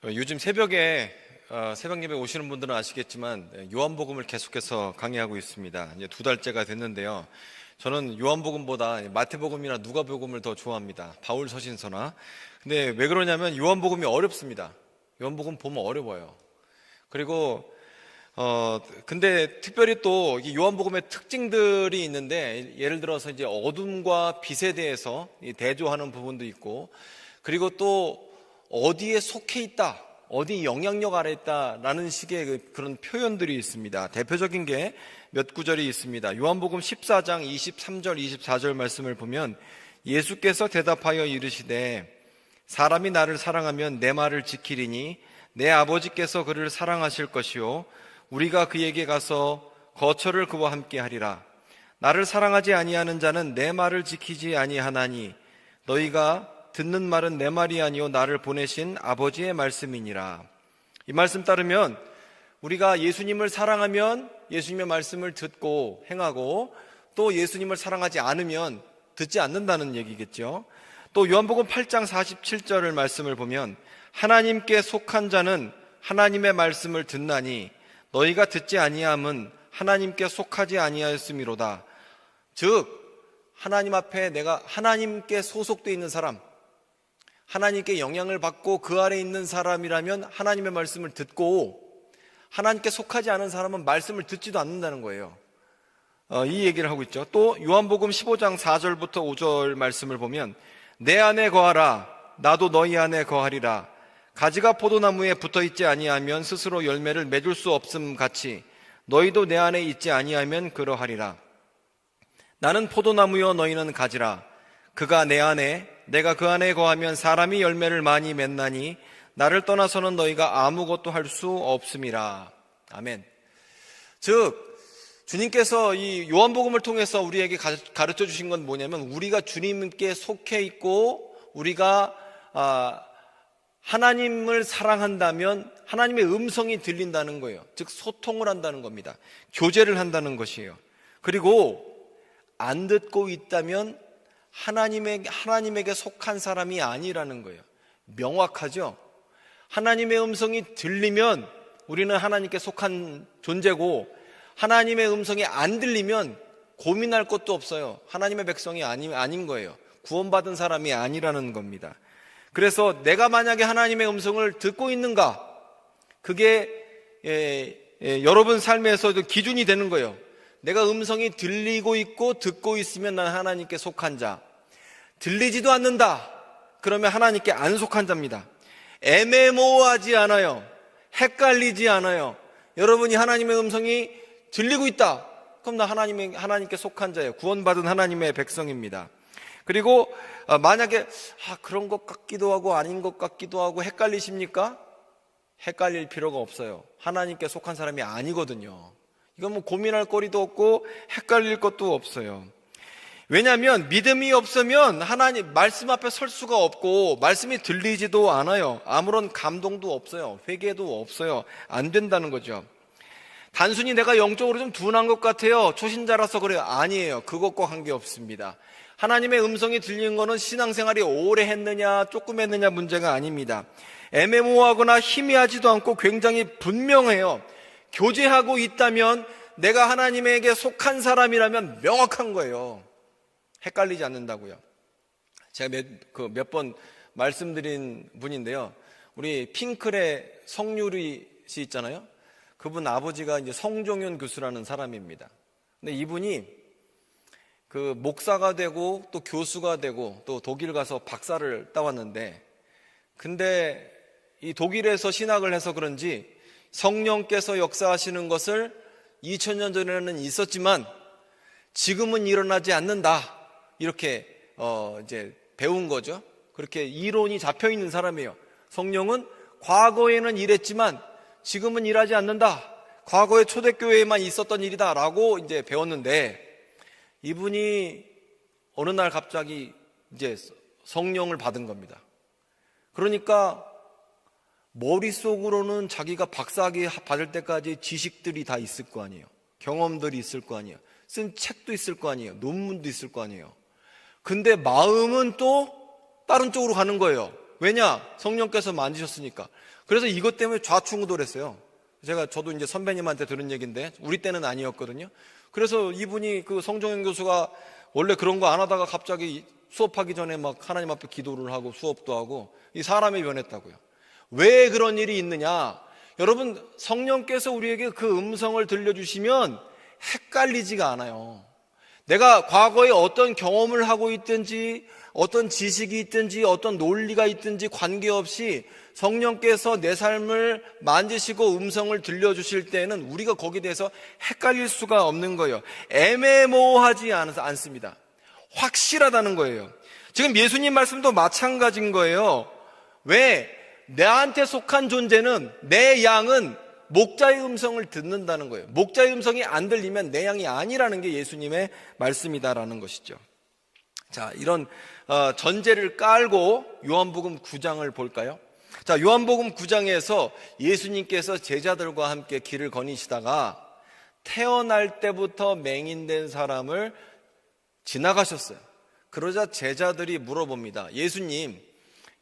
요즘 새벽에 새벽 예배 오시는 분들은 아시겠지만 요한복음을 계속해서 강의하고 있습니다. 이제 2달째가 됐는데요. 저는 요한복음보다 마태복음이나 누가복음을 더 좋아합니다. 바울 서신서나. 근데 왜 그러냐면 요한복음이 어렵습니다. 요한복음 보면 어려워요. 그리고 근데 특별히 또 요한복음의 특징들이 있는데, 예를 들어서 이제 어둠과 빛에 대해서 대조하는 부분도 있고, 그리고 또 어디에 속해 있다, 어디 영향력 아래 있다라는 식의 그런 표현들이 있습니다. 대표적인 게 몇 구절이 있습니다. 요한복음 14장 23절 24절 말씀을 보면 예수께서 대답하여 이르시되 사람이 나를 사랑하면 내 말을 지키리니 내 아버지께서 그를 사랑하실 것이요 우리가 그에게 가서 거처를 그와 함께 하리라. 나를 사랑하지 아니하는 자는 내 말을 지키지 아니하나니 너희가 듣는 말은 내 말이 아니요 나를 보내신 아버지의 말씀이니라. 이 말씀 따르면 우리가 예수님을 사랑하면 예수님의 말씀을 듣고 행하고, 또 예수님을 사랑하지 않으면 듣지 않는다는 얘기겠죠. 또 요한복음 8장 47절을 말씀을 보면 하나님께 속한 자는 하나님의 말씀을 듣나니 너희가 듣지 아니함은 하나님께 속하지 아니하였음이로다. 즉 하나님 앞에 내가 하나님께 소속되어 있는 사람, 하나님께 영향을 받고 그 아래 있는 사람이라면 하나님의 말씀을 듣고, 하나님께 속하지 않은 사람은 말씀을 듣지도 않는다는 거예요. 이 얘기를 하고 있죠. 또 요한복음 15장 4절부터 5절 말씀을 보면 내 안에 거하라 나도 너희 안에 거하리라. 가지가 포도나무에 붙어있지 아니하면 스스로 열매를 맺을 수 없음 같이 너희도 내 안에 있지 아니하면 그러하리라. 나는 포도나무여 너희는 가지라. 그가 내 안에 내가 그 안에 거하면 사람이 열매를 많이 맺나니 나를 떠나서는 너희가 아무것도 할 수 없음이라. 아멘. 즉 주님께서 이 요한복음을 통해서 우리에게 가르쳐 주신 건 뭐냐면, 우리가 주님께 속해 있고 우리가 하나님을 사랑한다면 하나님의 음성이 들린다는 거예요. 즉 소통을 한다는 겁니다. 교제를 한다는 것이에요. 그리고 안 듣고 있다면 하나님에게 속한 사람이 아니라는 거예요. 명확하죠? 하나님의 음성이 들리면 우리는 하나님께 속한 존재고, 하나님의 음성이 안 들리면 고민할 것도 없어요. 하나님의 백성이 아닌 거예요. 구원받은 사람이 아니라는 겁니다. 그래서 내가 만약에 하나님의 음성을 듣고 있는가, 그게 여러분 삶에서도 기준이 되는 거예요. 내가 음성이 들리고 있고 듣고 있으면 난 하나님께 속한 자, 들리지도 않는다 그러면 하나님께 안 속한 자입니다. 애매모호하지 않아요. 헷갈리지 않아요. 여러분이 하나님의 음성이 들리고 있다, 그럼 나 하나님께 속한 자예요. 구원받은 하나님의 백성입니다. 그리고 만약에 그런 것 같기도 하고 아닌 것 같기도 하고 헷갈리십니까? 헷갈릴 필요가 없어요. 하나님께 속한 사람이 아니거든요. 이건 뭐 고민할 거리도 없고 헷갈릴 것도 없어요. 왜냐하면 믿음이 없으면 하나님 말씀 앞에 설 수가 없고 말씀이 들리지도 않아요. 아무런 감동도 없어요. 회개도 없어요. 안 된다는 거죠. 단순히 내가 영적으로 좀 둔한 것 같아요, 초신자라서 그래요. 아니에요. 그것과 관계없습니다. 하나님의 음성이 들리는 거는 신앙생활이 오래 했느냐 조금 했느냐 문제가 아닙니다. 애매모호하거나 희미하지도 않고 굉장히 분명해요. 교제하고 있다면 내가 하나님에게 속한 사람이라면 명확한 거예요. 헷갈리지 않는다고요. 제가 몇 번 말씀드린 분인데요. 우리 핑클의 성유리 씨 있잖아요. 그분 아버지가 이제 성종윤 교수라는 사람입니다. 근데 이분이 그 목사가 되고 또 교수가 되고 또 독일 가서 박사를 따왔는데, 근데 이 독일에서 신학을 해서 그런지 성령께서 역사하시는 것을 2000년 전에는 있었지만 지금은 일어나지 않는다, 이렇게 이제 배운 거죠. 그렇게 이론이 잡혀 있는 사람이에요. 성령은 과거에는 일했지만 지금은 일하지 않는다, 과거에 초대교회에만 있었던 일이다 라고 이제 배웠는데, 이분이 어느 날 갑자기 이제 성령을 받은 겁니다. 그러니까 머릿속으로는 자기가 박사학위 받을 때까지 지식들이 다 있을 거 아니에요. 경험들이 있을 거 아니에요. 쓴 책도 있을 거 아니에요. 논문도 있을 거 아니에요. 근데 마음은 또 다른 쪽으로 가는 거예요. 왜냐? 성령께서 만지셨으니까. 그래서 이것 때문에 좌충우돌했어요. 저도 이제 선배님한테 들은 얘기인데 우리 때는 아니었거든요. 그래서 이분이 그 성종현 교수가 원래 그런 거 안 하다가 갑자기 수업하기 전에 막 하나님 앞에 기도를 하고 수업도 하고 이 사람이 변했다고요. 왜 그런 일이 있느냐? 여러분, 성령께서 우리에게 그 음성을 들려주시면 헷갈리지가 않아요. 내가 과거에 어떤 경험을 하고 있든지 어떤 지식이 있든지 어떤 논리가 있든지 관계없이 성령께서 내 삶을 만지시고 음성을 들려주실 때는 우리가 거기에 대해서 헷갈릴 수가 없는 거예요. 애매모호하지 않습니다. 확실하다는 거예요. 지금 예수님 말씀도 마찬가지인 거예요. 왜? 나한테 속한 존재는, 내 양은 목자의 음성을 듣는다는 거예요. 목자의 음성이 안 들리면 내 양이 아니라는 게 예수님의 말씀이다라는 것이죠. 자, 이런 전제를 깔고 요한복음 9장을 볼까요? 자, 요한복음 9장에서 예수님께서 제자들과 함께 길을 거니시다가 태어날 때부터 맹인된 사람을 지나가셨어요. 그러자 제자들이 물어봅니다. 예수님,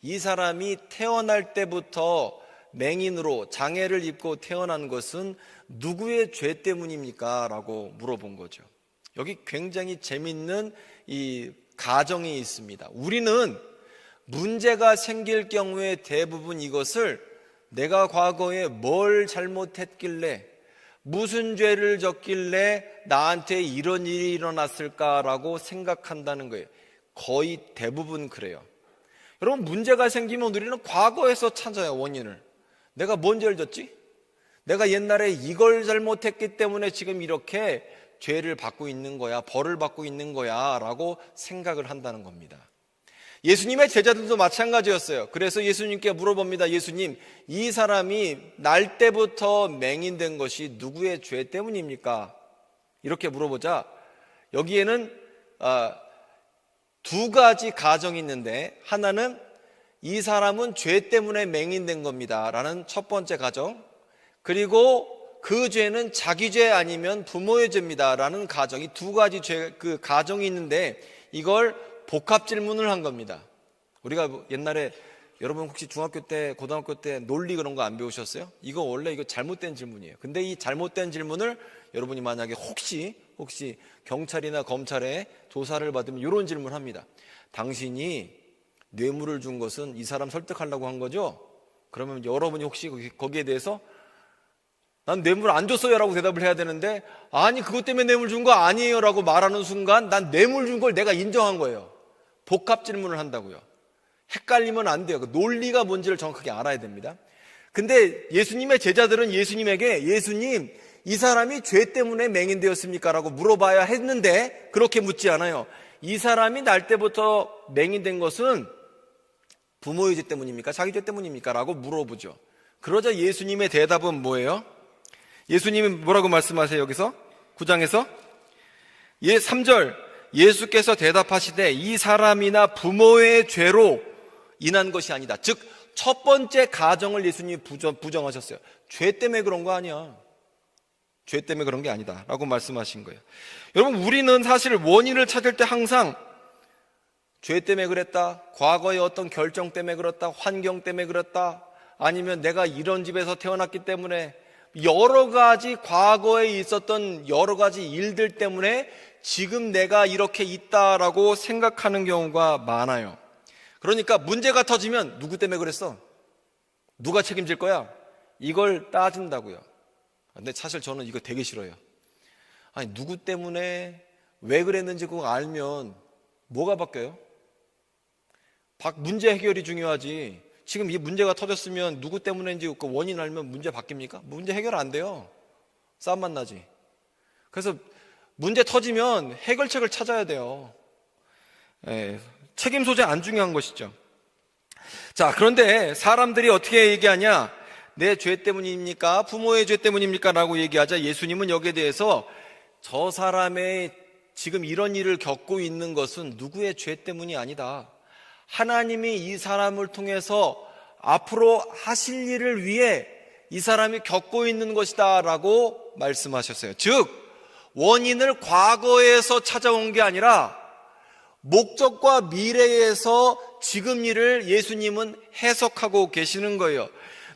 이 사람이 태어날 때부터 맹인으로 장애를 입고 태어난 것은 누구의 죄 때문입니까? 라고 물어본 거죠. 여기 굉장히 재밌는 이 가정이 있습니다. 우리는 문제가 생길 경우에 대부분 이것을 내가 과거에 뭘 잘못했길래, 무슨 죄를 졌길래 나한테 이런 일이 일어났을까라고 생각한다는 거예요. 거의 대부분 그래요. 여러분, 문제가 생기면 우리는 과거에서 찾아요, 원인을. 내가 뭔 죄를 졌지? 내가 옛날에 이걸 잘못했기 때문에 지금 이렇게 죄를 받고 있는 거야, 벌을 받고 있는 거야 라고 생각을 한다는 겁니다. 예수님의 제자들도 마찬가지였어요. 그래서 예수님께 물어봅니다. 예수님, 이 사람이 날 때부터 맹인된 것이 누구의 죄 때문입니까? 이렇게 물어보자 여기에는 두 가지 가정이 있는데, 하나는 이 사람은 죄 때문에 맹인된 겁니다 라는 첫 번째 가정, 그리고 그 죄는 자기 죄 아니면 부모의 죄입니다 라는 가정이, 두 가지 그 가정이 있는데 이걸 복합 질문을 한 겁니다. 우리가 옛날에, 여러분 혹시 중학교 때 고등학교 때 논리 그런 거 안 배우셨어요? 이거 원래 잘못된 질문이에요. 근데 이 잘못된 질문을 여러분이 만약에 혹시 경찰이나 검찰에 조사를 받으면 이런 질문을 합니다. 당신이 뇌물을 준 것은 이 사람 설득하려고 한 거죠? 그러면 여러분이 혹시 거기에 대해서 난 뇌물 안 줬어요 라고 대답을 해야 되는데, 아니 그것 때문에 뇌물 준 거 아니에요 라고 말하는 순간 난 뇌물 준 걸 내가 인정한 거예요. 복합 질문을 한다고요. 헷갈리면 안 돼요. 그 논리가 뭔지를 정확하게 알아야 됩니다. 근데 예수님의 제자들은 예수님에게, 예수님, 이 사람이 죄 때문에 맹인되었습니까? 라고 물어봐야 했는데 그렇게 묻지 않아요. 이 사람이 날 때부터 맹인된 것은 부모의 죄 때문입니까? 자기 죄 때문입니까? 라고 물어보죠. 그러자 예수님의 대답은 뭐예요? 예수님이 뭐라고 말씀하세요? 여기서 9장에서 3절, 예수께서 대답하시되 이 사람이나 부모의 죄로 인한 것이 아니다. 즉 첫 번째 가정을 예수님이 부정하셨어요. 죄 때문에 그런 거 아니야. 죄 때문에 그런 게 아니다 라고 말씀하신 거예요. 여러분, 우리는 사실 원인을 찾을 때 항상 죄 때문에 그랬다, 과거의 어떤 결정 때문에 그랬다, 환경 때문에 그랬다, 아니면 내가 이런 집에서 태어났기 때문에, 여러 가지 과거에 있었던 여러 가지 일들 때문에 지금 내가 이렇게 있다라고 생각하는 경우가 많아요. 그러니까 문제가 터지면 누구 때문에 그랬어? 누가 책임질 거야? 이걸 따진다고요. 근데 사실 저는 이거 되게 싫어요. 아니, 누구 때문에 왜 그랬는지 그거 알면 뭐가 바뀌어요? 문제 해결이 중요하지. 지금 이 문제가 터졌으면 누구 때문인지 그 원인 알면 문제 바뀝니까? 문제 해결 안 돼요. 싸움만 나지. 그래서 문제 터지면 해결책을 찾아야 돼요. 책임 소재 안 중요한 것이죠. 자, 그런데 사람들이 어떻게 얘기하냐? 내 죄 때문입니까? 부모의 죄 때문입니까? 라고 얘기하자 예수님은 여기에 대해서 저 사람의 지금 이런 일을 겪고 있는 것은 누구의 죄 때문이 아니다. 하나님이 이 사람을 통해서 앞으로 하실 일을 위해 이 사람이 겪고 있는 것이다 라고 말씀하셨어요. 즉, 원인을 과거에서 찾아온 게 아니라 목적과 미래에서 지금 일을 예수님은 해석하고 계시는 거예요.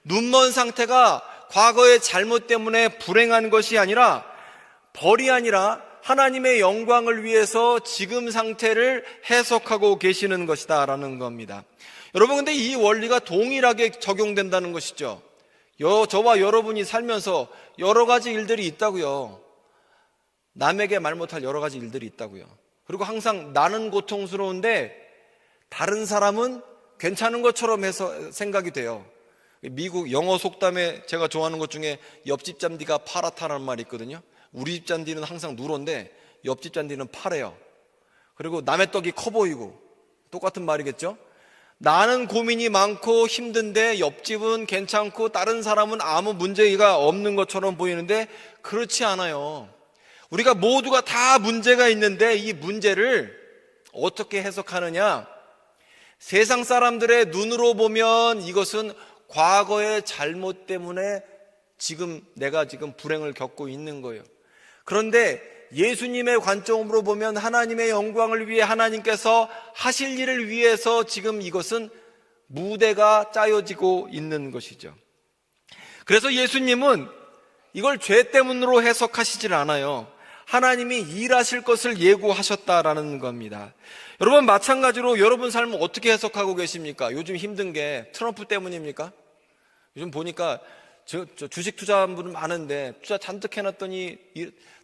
눈먼 상태가 과거의 잘못 때문에 불행한 것이 아니라, 벌이 아니라 하나님의 영광을 위해서 지금 상태를 해석하고 계시는 것이다 라는 겁니다. 여러분, 근데 이 원리가 동일하게 적용된다는 것이죠. 저와 여러분이 살면서 여러 가지 일들이 있다고요. 남에게 말 못할 여러 가지 일들이 있다고요. 그리고 항상 나는 고통스러운데 다른 사람은 괜찮은 것처럼 해서 생각이 돼요. 미국 영어 속담에 제가 좋아하는 것 중에 옆집 잔디가 파랗다는 말이 있거든요. 우리 집 잔디는 항상 누런데 옆집 잔디는 파래요. 그리고 남의 떡이 커 보이고, 똑같은 말이겠죠. 나는 고민이 많고 힘든데 옆집은 괜찮고 다른 사람은 아무 문제가 없는 것처럼 보이는데 그렇지 않아요. 우리가 모두가 다 문제가 있는데 이 문제를 어떻게 해석하느냐? 세상 사람들의 눈으로 보면 이것은 과거의 잘못 때문에 내가 지금 불행을 겪고 있는 거예요. 그런데 예수님의 관점으로 보면 하나님의 영광을 위해 하나님께서 하실 일을 위해서 지금 이것은 무대가 짜여지고 있는 것이죠. 그래서 예수님은 이걸 죄 때문으로 해석하시질 않아요. 하나님이 일하실 것을 예고하셨다라는 겁니다. 여러분, 마찬가지로 여러분 삶을 어떻게 해석하고 계십니까? 요즘 힘든 게 트럼프 때문입니까? 요즘 보니까 저 주식 투자한 분은 많은데 투자 잔뜩 해놨더니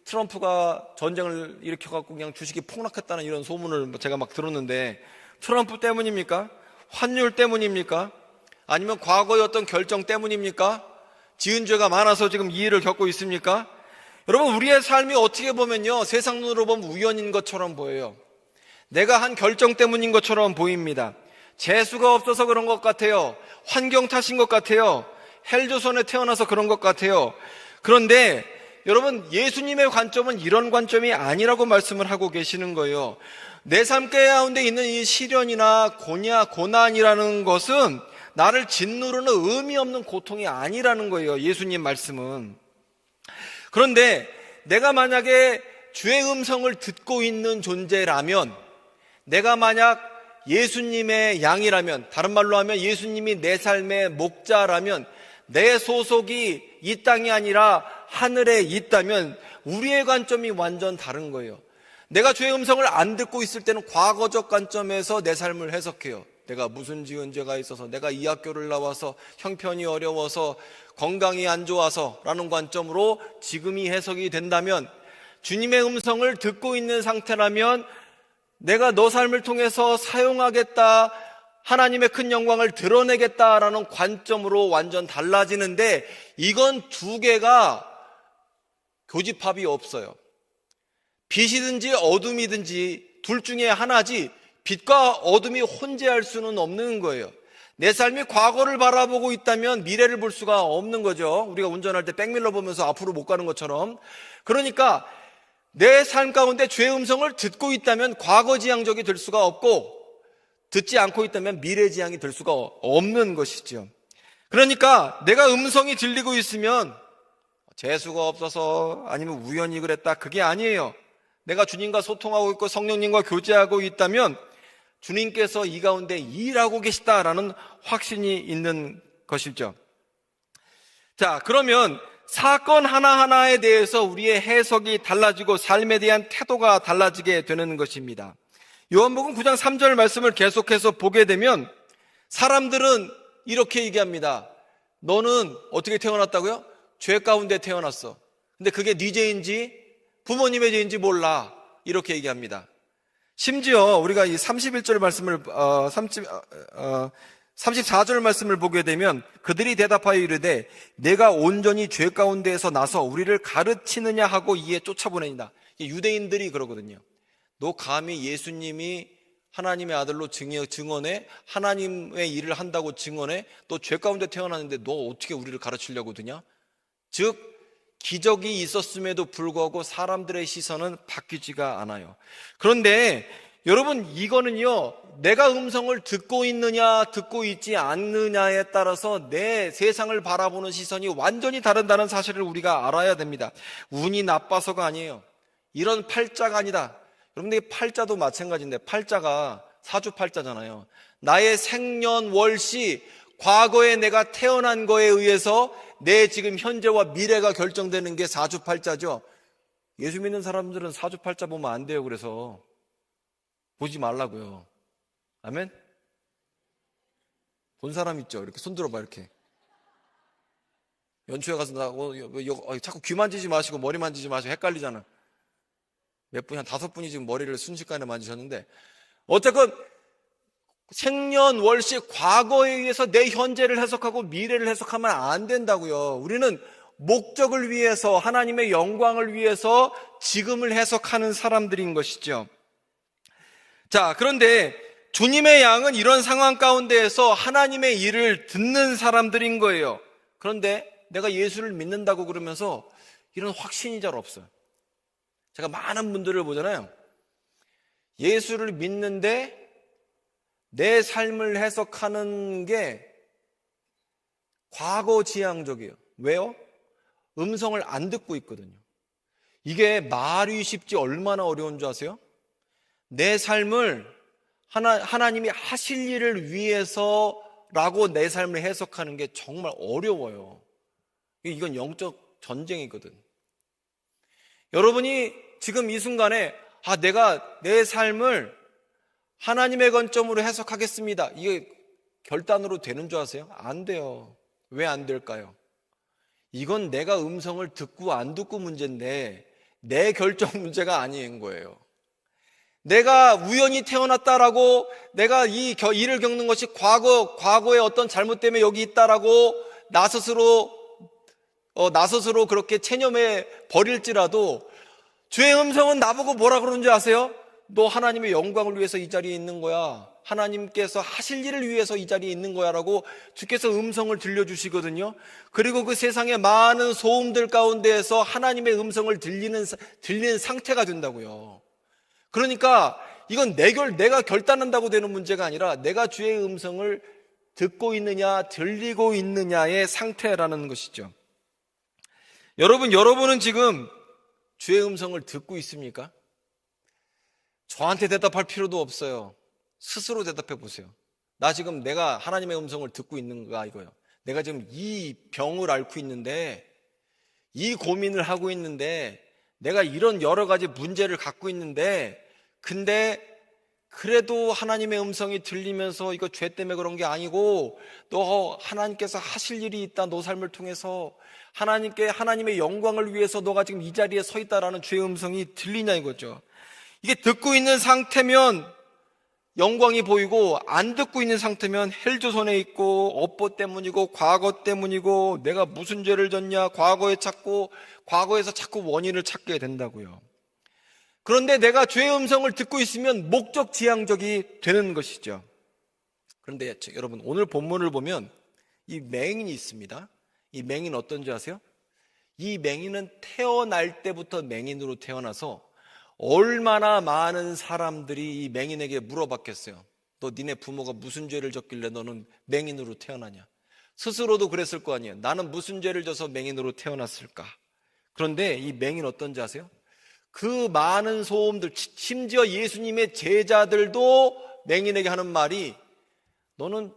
트럼프가 전쟁을 일으켜갖고 그냥 주식이 폭락했다는 이런 소문을 제가 막 들었는데, 트럼프 때문입니까? 환율 때문입니까? 아니면 과거의 어떤 결정 때문입니까? 지은 죄가 많아서 지금 이 일을 겪고 있습니까? 여러분, 우리의 삶이 어떻게 보면요, 세상 눈으로 보면 우연인 것처럼 보여요. 내가 한 결정 때문인 것처럼 보입니다. 재수가 없어서 그런 것 같아요. 환경 탓인 것 같아요. 헬조선에 태어나서 그런 것 같아요. 그런데 여러분, 예수님의 관점은 이런 관점이 아니라고 말씀을 하고 계시는 거예요. 내 삶 가운데 있는 이 시련이나 고난이라는 것은 나를 짓누르는 의미 없는 고통이 아니라는 거예요, 예수님 말씀은. 그런데 내가 만약에 주의 음성을 듣고 있는 존재라면, 내가 만약 예수님의 양이라면, 다른 말로 하면 예수님이 내 삶의 목자라면, 내 소속이 이 땅이 아니라 하늘에 있다면 우리의 관점이 완전 다른 거예요. 내가 주의 음성을 안 듣고 있을 때는 과거적 관점에서 내 삶을 해석해요. 내가 무슨 지은 죄가 있어서, 내가 이 학교를 나와서 형편이 어려워서, 건강이 안 좋아서 라는 관점으로 지금이 해석이 된다면, 주님의 음성을 듣고 있는 상태라면 내가 너 삶을 통해서 사용하겠다, 하나님의 큰 영광을 드러내겠다라는 관점으로 완전 달라지는데, 이건 두 개가 교집합이 없어요. 빛이든지 어둠이든지 둘 중에 하나지 빛과 어둠이 혼재할 수는 없는 거예요. 내 삶이 과거를 바라보고 있다면 미래를 볼 수가 없는 거죠. 우리가 운전할 때 백밀러 보면서 앞으로 못 가는 것처럼. 그러니까 내 삶 가운데 죄의 음성을 듣고 있다면 과거지향적이 될 수가 없고, 듣지 않고 있다면 미래지향이 될 수가 없는 것이죠. 그러니까 내가 음성이 들리고 있으면 재수가 없어서 아니면 우연히 그랬다, 그게 아니에요. 내가 주님과 소통하고 있고 성령님과 교제하고 있다면 주님께서 이 가운데 일하고 계시다라는 확신이 있는 것이죠. 자, 그러면 사건 하나하나에 대해서 우리의 해석이 달라지고 삶에 대한 태도가 달라지게 되는 것입니다. 요한복음 9장 3절 말씀을 계속해서 보게 되면 사람들은 이렇게 얘기합니다. 너는 어떻게 태어났다고요? 죄 가운데 태어났어. 근데 그게 네 죄인지 부모님의 죄인지 몰라. 이렇게 얘기합니다. 심지어 우리가 이 31절 말씀을 34절 말씀을 보게 되면 그들이 대답하여 이르되 내가 온전히 죄 가운데에서 나서 우리를 가르치느냐 하고 이에 쫓아보내니라. 유대인들이 그러거든요. 너 감히 예수님이 하나님의 아들로 증언해, 하나님의 일을 한다고 증언해, 너 죄 가운데 태어났는데 너 어떻게 우리를 가르치려고 드냐? 즉 기적이 있었음에도 불구하고 사람들의 시선은 바뀌지가 않아요. 그런데 여러분, 이거는요, 내가 음성을 듣고 있느냐 듣고 있지 않느냐에 따라서 내 세상을 바라보는 시선이 완전히 다르다는 사실을 우리가 알아야 됩니다. 운이 나빠서가 아니에요. 이런 팔자가 아니다. 여러분들, 팔자도 마찬가지인데 팔자가 사주팔자잖아요. 나의 생년월시, 과거에 내가 태어난 거에 의해서 내 지금 현재와 미래가 결정되는 게 사주팔자죠. 예수 믿는 사람들은 사주팔자 보면 안 돼요. 그래서 보지 말라고요. 아멘? 본 사람 있죠? 이렇게 손 들어봐, 이렇게. 연초에 가서 자꾸 귀 만지지 마시고 머리 만지지 마시고 헷갈리잖아. 몇 분이, 한 5분이 지금 머리를 순식간에 만지셨는데, 어쨌건 생년월시, 과거에 의해서 내 현재를 해석하고 미래를 해석하면 안 된다고요. 우리는 목적을 위해서, 하나님의 영광을 위해서 지금을 해석하는 사람들인 것이죠. 자, 그런데 주님의 양은 이런 상황 가운데에서 하나님의 일을 듣는 사람들인 거예요. 그런데 내가 예수를 믿는다고 그러면서 이런 확신이 잘 없어요. 제가 많은 분들을 보잖아요. 예수를 믿는데 내 삶을 해석하는 게 과거지향적이에요. 왜요? 음성을 안 듣고 있거든요. 이게 말이 쉽지 얼마나 어려운 줄 아세요? 내 삶을 하나님이 하실 일을 위해서라고 내 삶을 해석하는 게 정말 어려워요. 이건 영적 전쟁이거든. 여러분이 지금 이 순간에 내가 내 삶을 하나님의 관점으로 해석하겠습니다, 이게 결단으로 되는 줄 아세요? 안 돼요. 왜 안 될까요? 이건 내가 음성을 듣고 안 듣고 문제인데 내 결정 문제가 아닌 거예요. 내가 우연히 태어났다라고, 내가 이 일을 겪는 것이 과거의 어떤 잘못 때문에 여기 있다라고 나 스스로 그렇게 체념해 버릴지라도 주의 음성은 나보고 뭐라 그러는지 아세요? 너 하나님의 영광을 위해서 이 자리에 있는 거야. 하나님께서 하실 일을 위해서 이 자리에 있는 거야 라고 주께서 음성을 들려주시거든요. 그리고 그 세상의 많은 소음들 가운데에서 하나님의 음성을 들리는 상태가 된다고요. 그러니까 이건 내가 결단한다고 되는 문제가 아니라 내가 주의 음성을 듣고 있느냐 들리고 있느냐의 상태라는 것이죠. 여러분은 지금 주의 음성을 듣고 있습니까? 저한테 대답할 필요도 없어요. 스스로 대답해 보세요. 나 지금 내가 하나님의 음성을 듣고 있는가 이거요. 내가 지금 이 병을 앓고 있는데, 이 고민을 하고 있는데, 내가 이런 여러 가지 문제를 갖고 있는데, 근데 그래도 하나님의 음성이 들리면서 이거 죄 때문에 그런 게 아니고 너 하나님께서 하실 일이 있다, 너 삶을 통해서 하나님의 영광을 위해서 너가 지금 이 자리에 서 있다라는 주의 음성이 들리냐 이거죠. 이게 듣고 있는 상태면 영광이 보이고 안 듣고 있는 상태면 헬조선에 있고 업보 때문이고 과거 때문이고 내가 무슨 죄를 졌냐 과거에서 자꾸 원인을 찾게 된다고요. 그런데 내가 주의 음성을 듣고 있으면 목적지향적이 되는 것이죠. 그런데 여러분, 오늘 본문을 보면 이 맹인이 있습니다. 이 맹인 어떤지 아세요? 이 맹인은 태어날 때부터 맹인으로 태어나서 얼마나 많은 사람들이 이 맹인에게 물어봤겠어요. 너 니네 부모가 무슨 죄를 졌길래 너는 맹인으로 태어나냐? 스스로도 그랬을 거 아니에요. 나는 무슨 죄를 져서 맹인으로 태어났을까? 그런데 이 맹인 어떤지 아세요? 그 많은 소음들, 심지어 예수님의 제자들도 맹인에게 하는 말이, 너는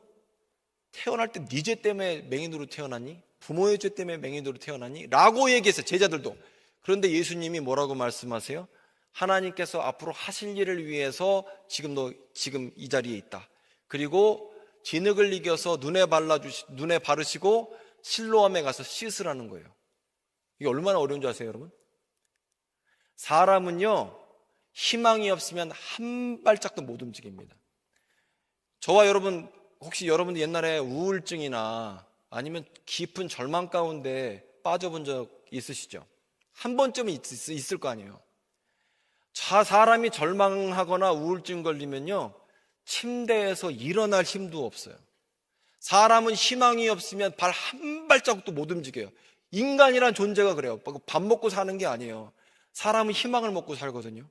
태어날 때 네 죄 때문에 맹인으로 태어났니? 부모의 죄 때문에 맹인으로 태어났니? 라고 얘기했어요, 제자들도. 그런데 예수님이 뭐라고 말씀하세요? 하나님께서 앞으로 하실 일을 위해서 지금 이 자리에 있다. 그리고 진흙을 이겨서 눈에 바르시고 실로암에 가서 씻으라는 거예요. 이게 얼마나 어려운 줄 아세요, 여러분? 사람은요, 희망이 없으면 한 발짝도 못 움직입니다. 저와 여러분, 혹시 여러분들 옛날에 우울증이나 아니면 깊은 절망 가운데 빠져본 적 있으시죠? 한 번쯤은 있을 거 아니에요. 사람이 절망하거나 우울증 걸리면요, 침대에서 일어날 힘도 없어요. 사람은 희망이 없으면 발 한 발자국도 못 움직여요. 인간이란 존재가 그래요. 밥 먹고 사는 게 아니에요. 사람은 희망을 먹고 살거든요.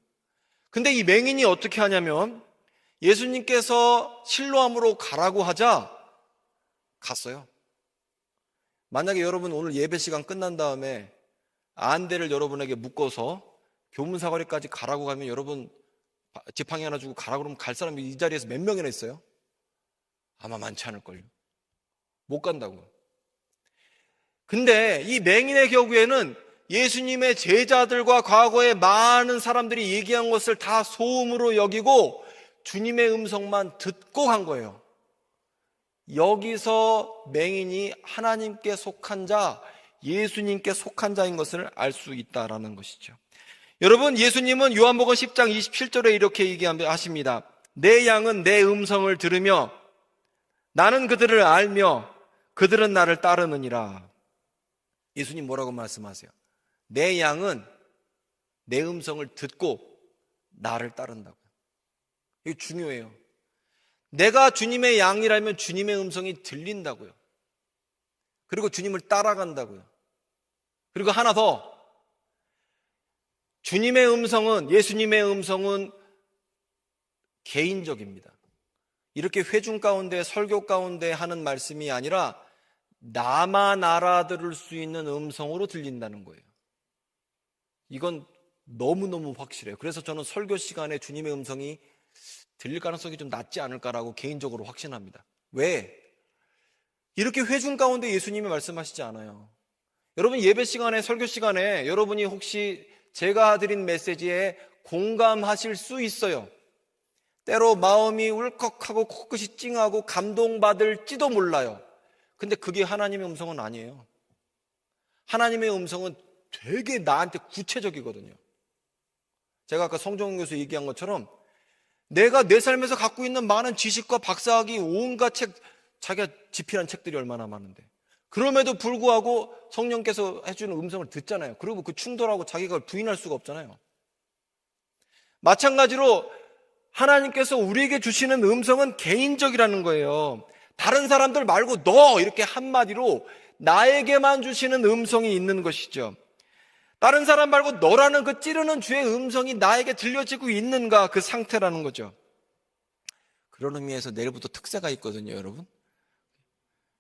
근데 이 맹인이 어떻게 하냐면, 예수님께서 실로암으로 가라고 하자 갔어요. 만약에 여러분 오늘 예배 시간 끝난 다음에 안대를 여러분에게 묶어서 교문사거리까지 가라고 가면 여러분 지팡이 하나 주고 가라 그러면 갈 사람이 이 자리에서 몇 명이나 있어요? 아마 많지 않을걸요. 못 간다고요. 근데 이 맹인의 경우에는 예수님의 제자들과 과거에 많은 사람들이 얘기한 것을 다 소음으로 여기고 주님의 음성만 듣고 간 거예요. 여기서 맹인이 하나님께 속한 자, 예수님께 속한 자인 것을 알 수 있다라는 것이죠. 여러분, 예수님은 요한복음 10장 27절에 이렇게 얘기하십니다. 내 양은 내 음성을 들으며 나는 그들을 알며 그들은 나를 따르느니라. 예수님 뭐라고 말씀하세요? 내 양은 내 음성을 듣고 나를 따른다고요. 이게 중요해요. 내가 주님의 양이라면 주님의 음성이 들린다고요. 그리고 주님을 따라간다고요. 그리고 하나 더, 주님의 음성은, 예수님의 음성은 개인적입니다. 이렇게 회중 가운데, 설교 가운데 하는 말씀이 아니라 나만 알아들을 수 있는 음성으로 들린다는 거예요. 이건 너무너무 확실해요. 그래서 저는 설교 시간에 주님의 음성이 들릴 가능성이 좀 낮지 않을까라고 개인적으로 확신합니다. 왜? 이렇게 회중 가운데 예수님이 말씀하시지 않아요. 여러분, 예배 시간에, 설교 시간에 여러분이 혹시 제가 드린 메시지에 공감하실 수 있어요. 때로 마음이 울컥하고 코끝이 찡하고 감동받을지도 몰라요. 근데 그게 하나님의 음성은 아니에요. 하나님의 음성은 되게 나한테 구체적이거든요. 제가 아까 성종 교수 얘기한 것처럼 내가 내 삶에서 갖고 있는 많은 지식과 박사학위, 온갖 책, 자기가 집필한 책들이 얼마나 많은데, 그럼에도 불구하고 성령께서 해주는 음성을 듣잖아요. 그리고 그 충돌하고 자기가 부인할 수가 없잖아요. 마찬가지로 하나님께서 우리에게 주시는 음성은 개인적이라는 거예요. 다른 사람들 말고 너, 이렇게 한마디로 나에게만 주시는 음성이 있는 것이죠. 다른 사람 말고 너라는 그 찌르는 주의 음성이 나에게 들려지고 있는가, 그 상태라는 거죠. 그런 의미에서 내일부터 특세가 있거든요, 여러분.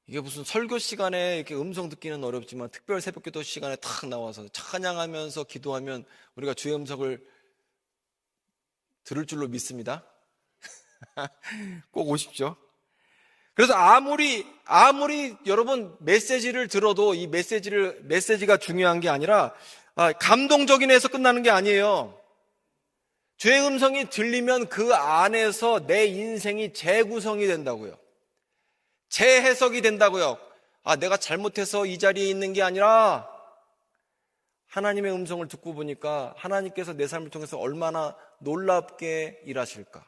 이게 무슨 설교 시간에 이렇게 음성 듣기는 어렵지만 특별 새벽기도 시간에 탁 나와서 찬양하면서 기도하면 우리가 주의 음성을 들을 줄로 믿습니다. 꼭 오십시오. 그래서 아무리 여러분 메시지를 들어도 이 메시지가 중요한 게 아니라 감동적인 에서 끝나는 게 아니에요. 주의 음성이 들리면 그 안에서 내 인생이 재구성이 된다고요. 재해석이 된다고요. 내가 잘못해서 이 자리에 있는 게 아니라 하나님의 음성을 듣고 보니까 하나님께서 내 삶을 통해서 얼마나 놀랍게 일하실까.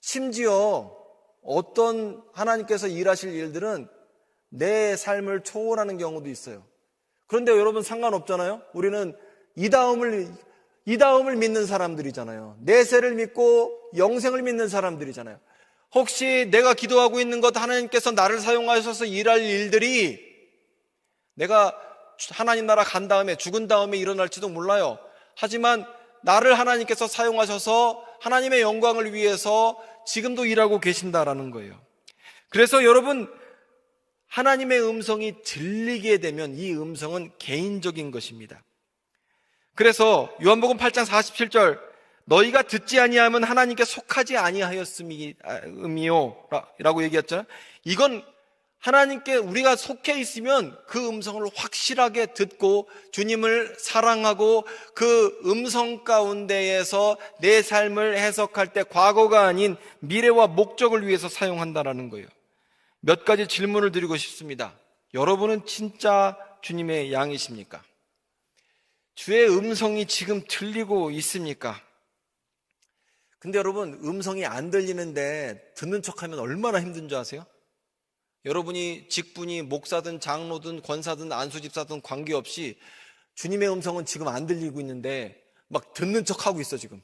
심지어 어떤 하나님께서 일하실 일들은 내 삶을 초월하는 경우도 있어요. 그런데 여러분 상관없잖아요. 우리는 이다음을 믿는 사람들이잖아요. 내세를 믿고 영생을 믿는 사람들이잖아요. 혹시 내가 기도하고 있는 것, 하나님께서 나를 사용하셔서 일할 일들이 내가 하나님 나라 간 다음에, 죽은 다음에 일어날지도 몰라요. 하지만 나를 하나님께서 사용하셔서 하나님의 영광을 위해서 지금도 일하고 계신다라는 거예요. 그래서 여러분, 하나님의 음성이 들리게 되면 이 음성은 개인적인 것입니다. 그래서 요한복음 8장 47절, 너희가 듣지 아니하면 하나님께 속하지 아니하였음이요 라고 얘기했잖아요. 이건 하나님께 우리가 속해 있으면 그 음성을 확실하게 듣고 주님을 사랑하고 그 음성 가운데에서 내 삶을 해석할 때 과거가 아닌 미래와 목적을 위해서 사용한다라는 거예요. 몇 가지 질문을 드리고 싶습니다. 여러분은 진짜 주님의 양이십니까? 주의 음성이 지금 들리고 있습니까? 근데 여러분, 음성이 안 들리는데 듣는 척하면 얼마나 힘든 줄 아세요? 여러분이 직분이 목사든 장로든 권사든 안수집사든 관계없이 주님의 음성은 지금 안 들리고 있는데 막 듣는 척하고 있어 지금.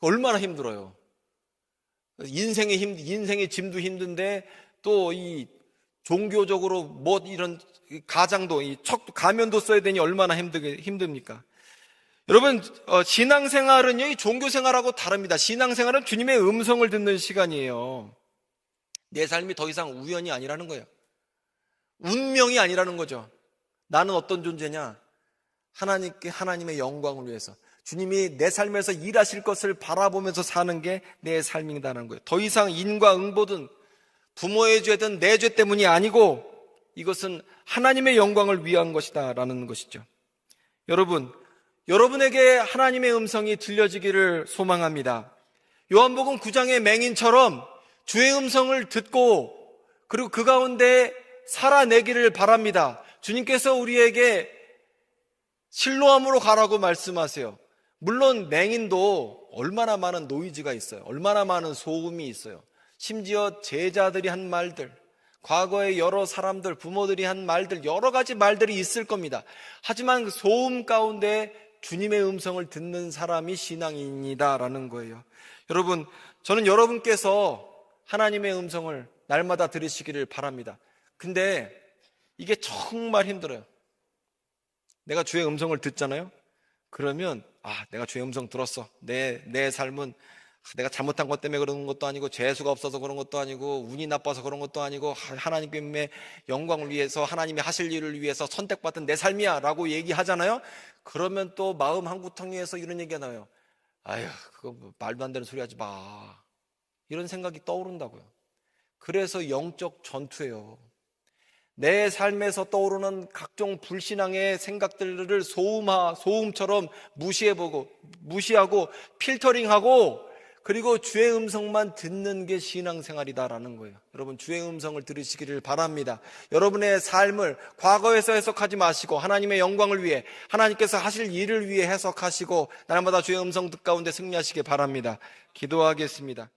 얼마나 힘들어요. 인생의 짐도 힘든데 또 이 종교적으로 뭐 이런 가장도, 이 가면도 써야 되니 얼마나 힘듭니까? 여러분, 신앙생활은요, 이 종교생활하고 다릅니다. 신앙생활은 주님의 음성을 듣는 시간이에요. 내 삶이 더 이상 우연이 아니라는 거예요. 운명이 아니라는 거죠. 나는 어떤 존재냐? 하나님의 영광을 위해서, 주님이 내 삶에서 일하실 것을 바라보면서 사는 게 내 삶이다는 거예요. 더 이상 인과 응보든 부모의 죄든 내 죄 때문이 아니고 이것은 하나님의 영광을 위한 것이다라는 것이죠. 여러분, 여러분에게 하나님의 음성이 들려지기를 소망합니다. 요한복음 9장의 맹인처럼 주의 음성을 듣고 그리고 그 가운데 살아내기를 바랍니다. 주님께서 우리에게 실로암으로 가라고 말씀하세요. 물론 맹인도 얼마나 많은 노이즈가 있어요. 얼마나 많은 소음이 있어요. 심지어 제자들이 한 말들, 과거의 여러 사람들, 부모들이 한 말들, 여러 가지 말들이 있을 겁니다. 하지만 그 소음 가운데 주님의 음성을 듣는 사람이 신앙인이다라는 거예요. 여러분, 저는 여러분께서 하나님의 음성을 날마다 들으시기를 바랍니다. 근데 이게 정말 힘들어요. 내가 주의 음성을 듣잖아요. 그러면 내가 주의 음성 들었어. 내 삶은 내가 잘못한 것 때문에 그러는 것도 아니고 재수가 없어서 그런 것도 아니고 운이 나빠서 그런 것도 아니고 하나님의 영광을 위해서 하나님이 하실 일을 위해서 선택받은 내 삶이야 라고 얘기하잖아요. 그러면 또 마음 한구덩이에서 이런 얘기가 나와요. 아휴, 그거 말도 안 되는 소리 하지 마. 이런 생각이 떠오른다고요. 그래서 영적 전투예요. 내 삶에서 떠오르는 각종 불신앙의 생각들을 소음처럼 무시하고 필터링하고 그리고 주의 음성만 듣는 게 신앙생활이다라는 거예요. 여러분, 주의 음성을 들으시기를 바랍니다. 여러분의 삶을 과거에서 해석하지 마시고 하나님의 영광을 위해 하나님께서 하실 일을 위해 해석하시고 날마다 주의 음성 듣 가운데 승리하시기 바랍니다. 기도하겠습니다.